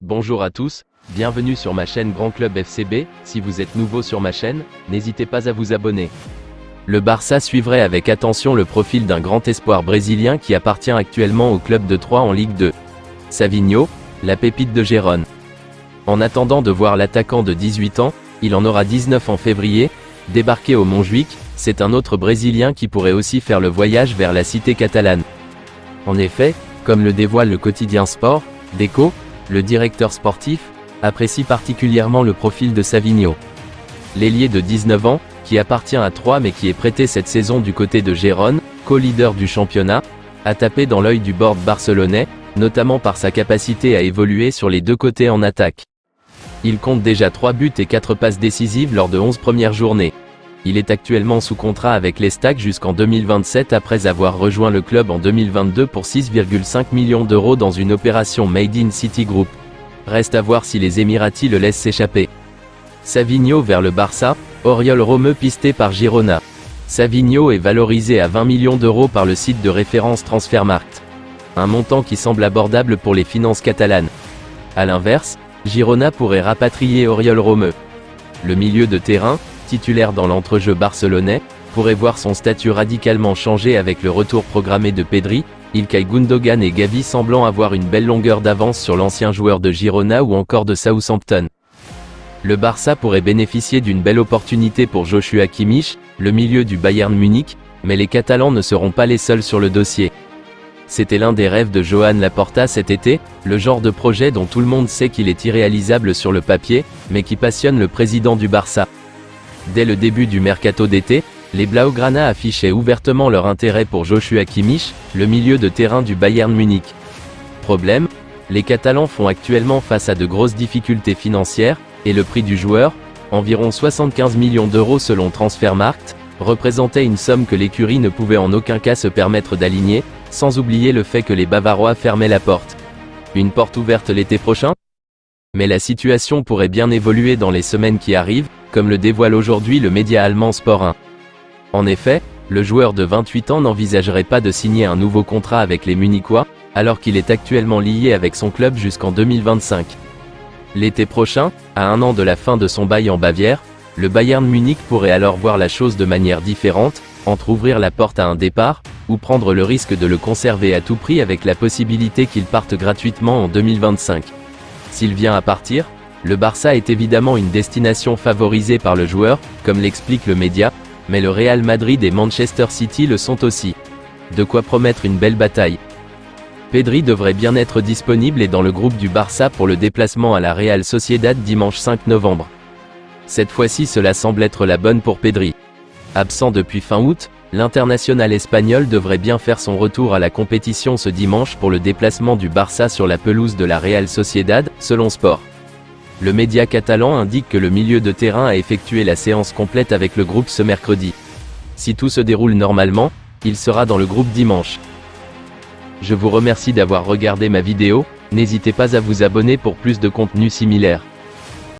Bonjour à tous, bienvenue sur ma chaîne Grand Club FCB. Si vous êtes nouveau sur ma chaîne, n'hésitez pas à vous abonner. Le Barça suivrait avec attention le profil d'un grand espoir brésilien qui appartient actuellement au club de Troyes en Ligue 2. Savinho, la pépite de Gérone. En attendant de voir l'attaquant de 18 ans, il en aura 19 en février, débarqué au Montjuïc, c'est un autre Brésilien qui pourrait aussi faire le voyage vers la cité catalane. En effet, comme le dévoile le quotidien Sport, Deco, le directeur sportif, apprécie particulièrement le profil de Savinho. L'ailier de 19 ans, qui appartient à Troyes mais qui est prêté cette saison du côté de Gérone, co-leader du championnat, a tapé dans l'œil du board barcelonais, notamment par sa capacité à évoluer sur les deux côtés en attaque. Il compte déjà 3 buts et 4 passes décisives lors de 11 premières journées. Il est actuellement sous contrat avec l'Estac jusqu'en 2027 après avoir rejoint le club en 2022 pour 6,5 millions d'euros dans une opération Made in City Group. Reste à voir si les Émiratis le laissent s'échapper. Savinho vers le Barça, Oriol Romeu pisté par Girona. Savinho est valorisé à 20 millions d'euros par le site de référence Transfermarkt. Un montant qui semble abordable pour les finances catalanes. A l'inverse, Girona pourrait rapatrier Oriol Romeu. Le milieu de terrain, titulaire dans l'entrejeu barcelonais, pourrait voir son statut radicalement changer avec le retour programmé de Pedri, Ilkay Gundogan et Gavi semblant avoir une belle longueur d'avance sur l'ancien joueur de Girona ou encore de Southampton. Le Barça pourrait bénéficier d'une belle opportunité pour Joshua Kimmich, le milieu du Bayern Munich, mais les Catalans ne seront pas les seuls sur le dossier. C'était l'un des rêves de Joan Laporta cet été, le genre de projet dont tout le monde sait qu'il est irréalisable sur le papier, mais qui passionne le président du Barça. Dès le début du mercato d'été, les Blaugrana affichaient ouvertement leur intérêt pour Joshua Kimmich, le milieu de terrain du Bayern Munich. Problème, les Catalans font actuellement face à de grosses difficultés financières, et le prix du joueur, environ 75 millions d'euros selon Transfermarkt, représentait une somme que l'écurie ne pouvait en aucun cas se permettre d'aligner, sans oublier le fait que les Bavarois fermaient la porte. Une porte ouverte l'été prochain ? Mais la situation pourrait bien évoluer dans les semaines qui arrivent, comme le dévoile aujourd'hui le média allemand Sport 1. En effet, le joueur de 28 ans n'envisagerait pas de signer un nouveau contrat avec les Munichois, alors qu'il est actuellement lié avec son club jusqu'en 2025. L'été prochain, à 1 an de la fin de son bail en Bavière, le Bayern Munich pourrait alors voir la chose de manière différente, entre ouvrir la porte à un départ, ou prendre le risque de le conserver à tout prix avec la possibilité qu'il parte gratuitement en 2025. S'il vient à partir, le Barça est évidemment une destination favorisée par le joueur, comme l'explique le média, mais le Real Madrid et Manchester City le sont aussi. De quoi promettre une belle bataille. Pedri devrait bien être disponible et dans le groupe du Barça pour le déplacement à la Real Sociedad dimanche 5 novembre. Cette fois-ci cela semble être la bonne pour Pedri. Absent depuis fin août, l'international espagnol devrait bien faire son retour à la compétition ce dimanche pour le déplacement du Barça sur la pelouse de la Real Sociedad, selon Sport. Le média catalan indique que le milieu de terrain a effectué la séance complète avec le groupe ce mercredi. Si tout se déroule normalement, il sera dans le groupe dimanche. Je vous remercie d'avoir regardé ma vidéo, n'hésitez pas à vous abonner pour plus de contenu similaire.